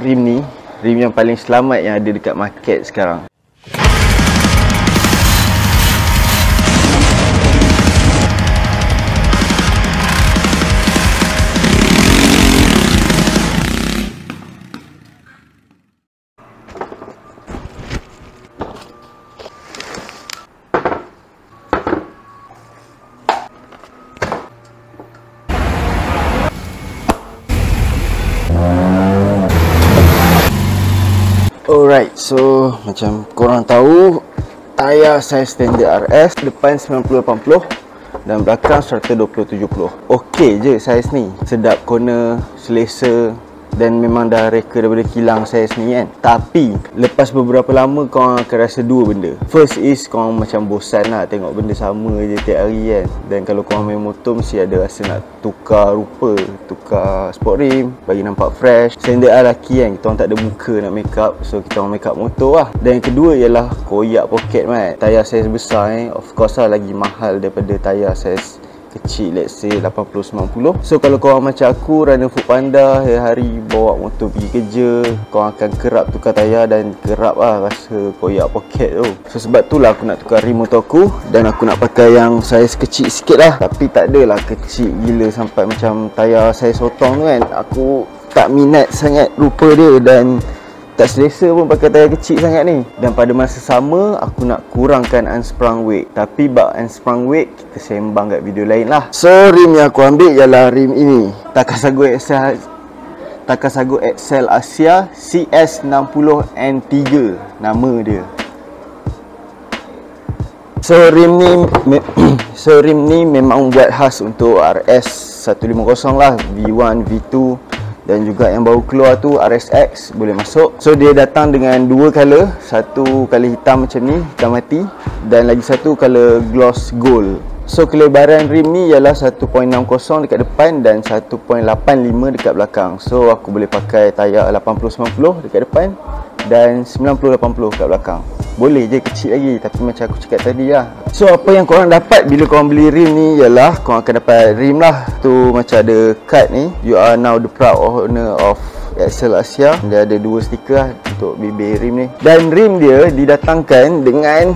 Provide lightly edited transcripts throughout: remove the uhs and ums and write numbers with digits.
rim ni, rim yang paling selamat yang ada dekat market sekarang. Alright, so macam korang tahu, tayar saya standard RS, depan 90-80 dan belakang 120-70. Okey je saiz ni, sedap corner, selesa dan memang dah reka daripada kilang saiz ni kan. Tapi lepas beberapa lama korang akan rasa dua benda. First is korang macam bosan lah tengok benda sama je tiap hari kan. Dan kalau korang main motor mesti ada rasa nak tukar rupa, tukar sport rim bagi nampak fresh. Standard lelaki kan, kita orang tak ada muka nak make up, so kita orang make up motor lah. Dan yang kedua ialah koyak poket mat. Tayar saiz besar of course lah lagi mahal daripada tayar saiz kecil, let's say 80-90. So kalau korang macam aku, runner Foodpanda, hari-hari bawa motor pergi kerja, korang akan kerap tukar tayar dan kerap lah rasa koyak poket tu. So sebab tu lah aku nak tukar rim motor aku, dan aku nak pakai yang saiz kecil sikit lah. Tapi tak adalah kecil gila sampai macam tayar saiz sotong tu kan. Aku tak minat sangat rupa dia dan tak selesa pun pakai tayar kecil sangat ni. Dan pada masa sama aku nak kurangkan unsprung weight. Tapi bab unsprung weight kita sembang kat video lain lah. So rim yang aku ambil ialah rim ini, Takasago XL Asia CS60N3 nama dia. So rim ni memang buat khas untuk RS 150 lah, V1, V2 dan juga yang baru keluar tu RSX boleh masuk. So dia datang dengan dua color, satu color hitam macam ni, hitam mati, dan lagi satu color gloss gold. So kelebaran rim ni ialah 1.60 dekat depan dan 1.85 dekat belakang. So aku boleh pakai tayar 80-90 dekat depan dan 90-80 dekat belakang. Boleh je kecil lagi, tapi macam aku cakap tadi lah. So apa yang korang dapat bila korang beli rim ni ialah korang akan dapat rim lah. Tu macam ada card ni, you are now the proud owner of XL Asia. Dia ada dua stiker lah untuk bibir rim ni. Dan rim dia didatangkan dengan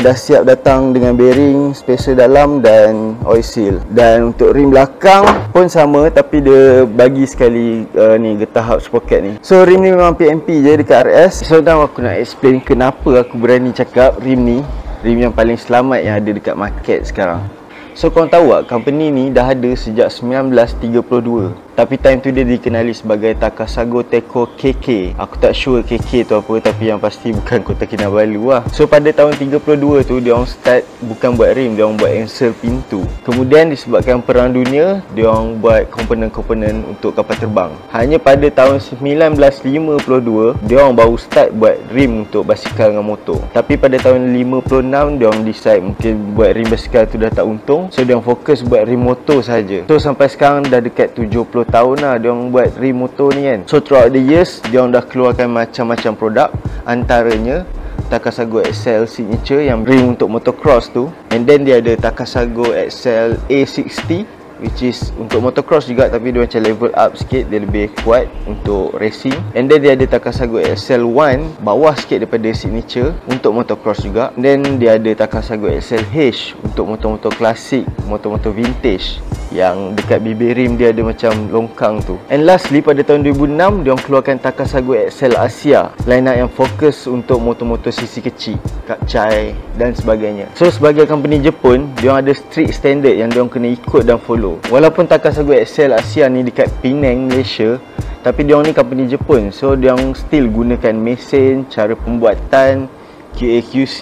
dah siap datang dengan bearing, spacer dalam dan oil seal. Dan untuk rim belakang pun sama, tapi dia bagi sekali ni getah hub sprocket ni. So rim ni memang PMP je dekat RS. So now aku nak explain kenapa aku berani cakap rim ni rim yang paling selamat yang ada dekat market sekarang. So korang tahu tak, company ni dah ada sejak 1932. Tapi time tu dia dikenali sebagai Takasago Teco KK. Aku tak sure KK tu apa, tapi yang pasti bukan Kota Kinabalu lah. So pada tahun 32 tu dia orang start bukan buat rim, dia orang buat ensel pintu. Kemudian disebabkan perang dunia, dia orang buat komponen-komponen untuk kapal terbang. Hanya pada tahun 1952 dia orang baru start buat rim untuk basikal dengan motor. Tapi pada tahun 56 dia orang decide mungkin buat rim basikal tu dah tak untung, so dia orang fokus buat rim motor saja. So sampai sekarang dah dekat 70 tahun lah dia orang buat rim motor ni kan. So throughout the years dia orang dah keluarkan macam-macam produk, antaranya Takasago XL Signature yang rim untuk motocross tu, and then dia ada Takasago XL A60 which is untuk motocross juga, tapi dia macam level up sikit, dia lebih kuat untuk racing. And then dia ada Takasago XL1 bawah sikit daripada Signature untuk motocross juga. And then dia ada Takasago XLH untuk motor-motor klasik, motor-motor vintage yang dekat bibir rim dia ada macam longkang tu. And lastly pada tahun 2006 dia orang keluarkan Takasago XL Asia, line up yang fokus untuk motor-motor sisi kecil, Kapchai dan sebagainya. So sebagai company Jepun, dia orang ada strict standard yang dia orang kena ikut dan follow. Walaupun Takasago XL Asia ni dekat Penang, Malaysia, tapi dia orang ni company Jepun, so dia orang still gunakan mesin, cara pembuatan, QA/QC,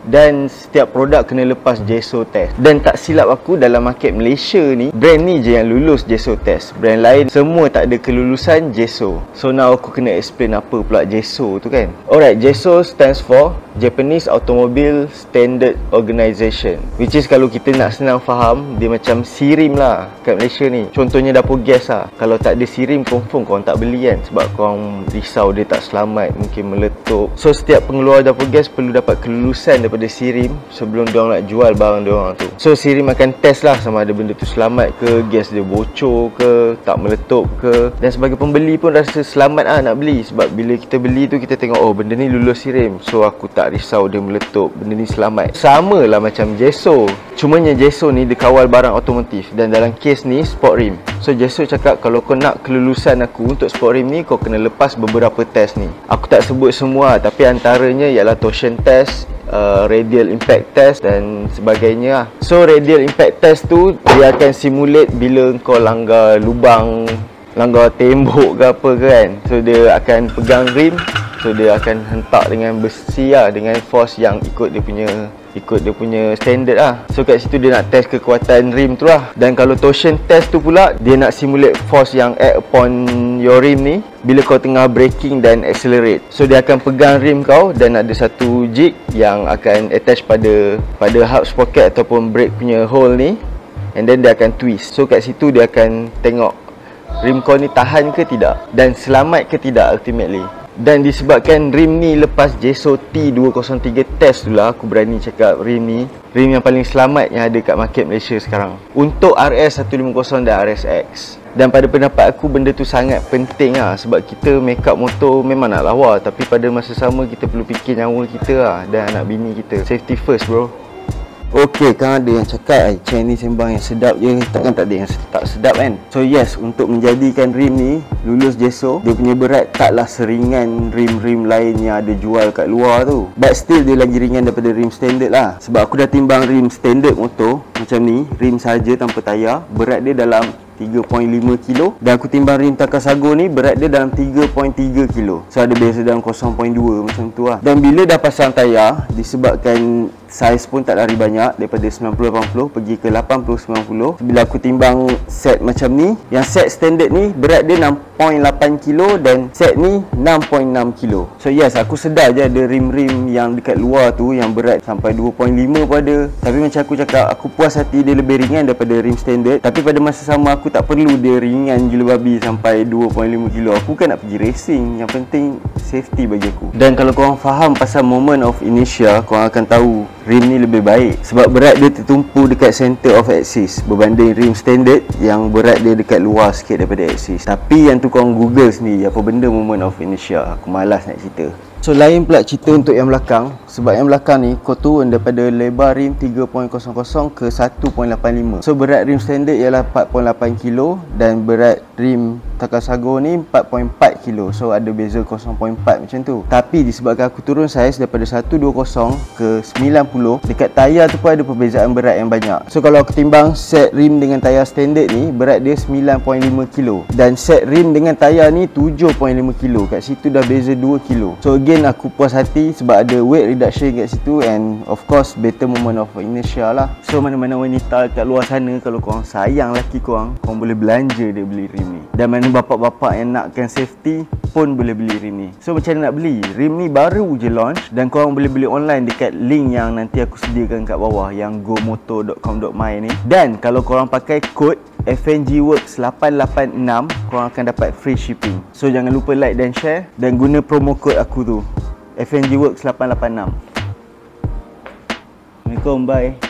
dan setiap produk kena lepas JESO test. Dan tak silap aku, dalam market Malaysia ni brand ni je yang lulus JESO test, brand lain semua tak ada kelulusan JESO. So now aku kena explain apa pula JESO tu kan. Alright, JESO stands for Japanese Automobile Standard Organization, which is kalau kita nak senang faham, dia macam SIRIM lah kat Malaysia ni. Contohnya dapur gas lah, kalau tak ada SIRIM confirm korang tak beli kan, sebab korang risau dia tak selamat, mungkin meletup. So setiap pengeluar dapur gas perlu dapat kelulusan daripada daripada Sirim sebelum diorang nak jual barang diorang tu. So Sirim akan test lah sama ada benda tu selamat ke, gas dia bocor ke, tak meletup ke. Dan sebagai pembeli pun rasa selamat lah nak beli. Sebab bila kita beli tu kita tengok, oh benda ni lulus Sirim, so aku tak risau dia meletup, benda ni selamat. Sama lah macam Jesso, cumanya Jesso ni dia kawal barang otomotif, dan dalam kes ni sport rim. So Jesso cakap kalau kau nak kelulusan aku untuk sport rim ni, kau kena lepas beberapa test ni. Aku tak sebut semua, tapi antaranya ialah torsion test, radial impact test dan sebagainya lah. So radial impact test tu dia akan simulate bila kau langgar lubang, langgar tembok ke apa ke kan. So dia akan pegang rim, so dia akan hentak dengan besi lah, dengan force yang ikut dia punya standard lah. So kat situ dia nak test kekuatan rim tu lah. Dan kalau torsion test tu pula, dia nak simulate force yang act upon your rim ni bila kau tengah braking dan accelerate. So dia akan pegang rim kau dan ada satu jig yang akan attach pada hub sprocket ataupun brake punya hole ni, and then dia akan twist. So kat situ dia akan tengok rim kau ni tahan ke tidak dan selamat ke tidak ultimately. Dan disebabkan rim ni lepas Jesso T203 test tu lah, aku berani cakap rim ni rim yang paling selamat yang ada kat market Malaysia sekarang untuk RS150 dan RSX. Dan pada pendapat aku benda tu sangat penting lah, sebab kita make up motor memang nak lawa, tapi pada masa sama kita perlu fikir nyawa kita lah dan anak bini kita. Safety first bro. Okey, kan ada yang cakap chain ni sembang yang sedap je, takkan tak ada yang tak sedap kan. So yes, untuk menjadikan rim ni lulus Jesso, dia punya berat taklah seringan rim-rim lain yang ada jual kat luar tu. But still dia lagi ringan daripada rim standard lah. Sebab aku dah timbang rim standard motor macam ni, rim saja tanpa tayar, berat dia dalam 3.5 kilo, dan aku timbang rim Takasago ni berat dia dalam 3.3 kilo. So ada beza dalam 0.2 macam tu lah. Dan bila dah pasang tayar, disebabkan saiz pun tak lari banyak, daripada 90-80 pergi ke 80-90, bila aku timbang set macam ni, yang set standard ni berat dia 6.8 kilo dan set ni 6.6 kilo. So yes, aku sedar je ada rim-rim yang dekat luar tu yang berat sampai 2.5 pun ada. Tapi macam aku cakap, aku puas hati dia lebih ringan daripada rim standard. Tapi pada masa sama aku tak perlu dia ringan gila babi sampai 2.5 kilo. Aku kan nak pergi racing, yang penting safety bagi aku. Dan kalau korang faham pasal moment of inertia, korang akan tahu rim ni lebih baik sebab berat dia tertumpu dekat center of axis berbanding rim standard yang berat dia dekat luar sikit daripada axis. Tapi yang tu korang google sendiri apa benda moment of inertia. Aku malas nak cerita. So lain pula cerita untuk yang belakang, sebab yang belakang ni kau turun daripada lebar rim 3.00 ke 1.85. So berat rim standard ialah 4.8 kilo dan berat rim Takasago ni 4.4 kilo. So ada beza 0.4 macam tu. Tapi disebabkan aku turun saiz daripada 120 ke 90, dekat tayar tu pun ada perbezaan berat yang banyak. So kalau aku timbang set rim dengan tayar standard ni, berat dia 9.5 kilo dan set rim dengan tayar ni 7.5 kilo. Kat situ dah beza 2 kilo. So again aku puas hati sebab ada weight reduction kat situ, and of course better moment of inertia lah. So mana-mana wanita kat luar sana, kalau korang sayang laki korang, korang boleh belanja dia beli rim ni. Dan mana bapak-bapak yang nakkan safety pun boleh beli rim ni. So macam mana nak beli? Rim ni baru je launch dan korang boleh beli online dekat link yang nanti aku sediakan kat bawah, yang gomoto.com.my ni. Dan kalau korang pakai kod FNGWorks 886, korang akan dapat free shipping. So jangan lupa like dan share dan guna promo code aku tu, FNGWorks 886. Assalamualaikum, bye.